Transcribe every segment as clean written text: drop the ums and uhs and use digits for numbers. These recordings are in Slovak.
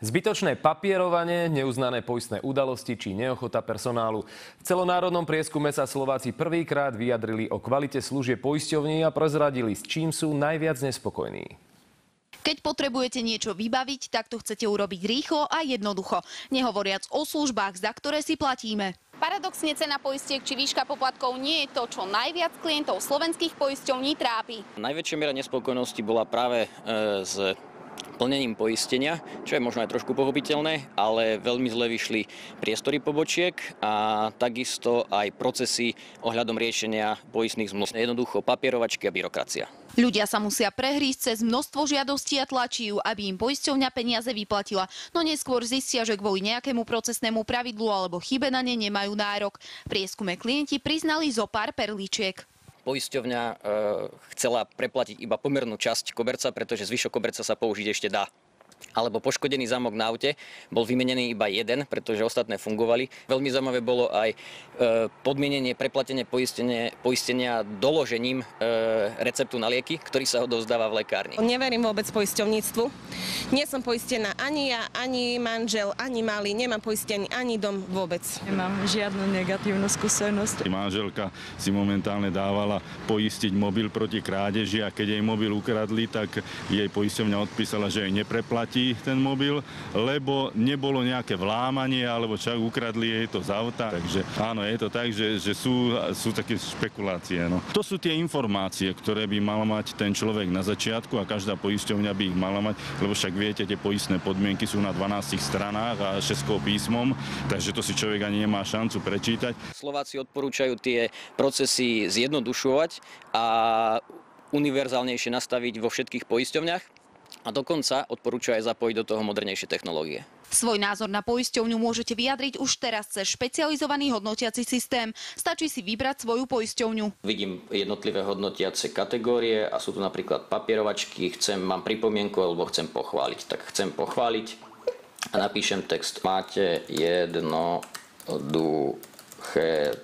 Zbytočné papierovanie, neuznané poistné udalosti či neochota personálu. V celonárodnom prieskume sa Slováci prvýkrát vyjadrili o kvalite služieb poisťovní a prezradili, s čím sú najviac nespokojní. Keď potrebujete niečo vybaviť, tak to chcete urobiť rýchlo a jednoducho. Nehovoriac o službách, za ktoré si platíme. Paradoxne cena poistiek či výška poplatkov nie je to, čo najviac klientov slovenských poisťovní trápi. Najväčšia miera nespokojnosti bola práve s plnením poistenia, čo je možno aj trošku pochopiteľné, ale veľmi zle vyšli priestory pobočiek a takisto aj procesy ohľadom riešenia poistných zmluv. Jednoducho papierovačky a byrokracia. Ľudia sa musia prehrísť cez množstvo žiadostí a tlačí ju, aby im poisťovňa peniaze vyplatila. No neskôr zistia, že kvôli nejakému procesnému pravidlu alebo chybe na ne nemajú nárok. V prieskume klienti priznali zo pár perličiek. Poisťovňa chcela preplatiť iba pomernú časť koberca, pretože zvyšok koberca sa použiť ešte dá. Alebo poškodený zámok na aute bol vymenený iba jeden, pretože ostatné fungovali. Veľmi zaujímavé bolo aj podmienenie preplatenie poistenia doložením receptu na lieky, ktorý sa odovzdáva v lekárni. Neverím vôbec poisťovníctvu. Nie som poistená ani ja, ani manžel, ani malý. Nemám poistený ani dom vôbec. Nemám žiadnu negatívnu skúsenosť. Manželka si momentálne dávala poistiť mobil proti krádeži a keď jej mobil ukradli, tak jej poisťovňa odpísala, že jej nepreplatí ten mobil, lebo nebolo nejaké vlámanie, alebo čak ukradli jej to z auta. Takže áno, je to tak, že sú také špekulácie. No. To sú tie informácie, ktoré by mal mať ten človek na začiatku a každá poisťovňa by ich mala mať, lebo však viete, tie poistné podmienky sú na 12 stranách a 6 písmom, takže to si človek ani nemá šancu prečítať. Slováci odporúčajú tie procesy zjednodušovať a univerzálnejšie nastaviť vo všetkých poisťovniach. A dokonca odporúča aj zapojiť do toho modernejšie technológie. Svoj názor na poisťovňu môžete vyjadriť už teraz cez špecializovaný hodnotiaci systém. Stačí si vybrať svoju poisťovňu. Vidím jednotlivé hodnotiace kategórie a sú tu napríklad papierovačky, mám pripomienku alebo chcem pochváliť. Tak chcem pochváliť a napíšem text. Máte jednoduché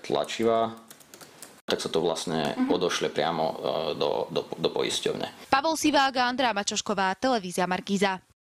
tlačivá. Tak sa to vlastne odošle priamo do poisťovne. Pavol Sivák a Andrea Mačošková, televízia Markíza.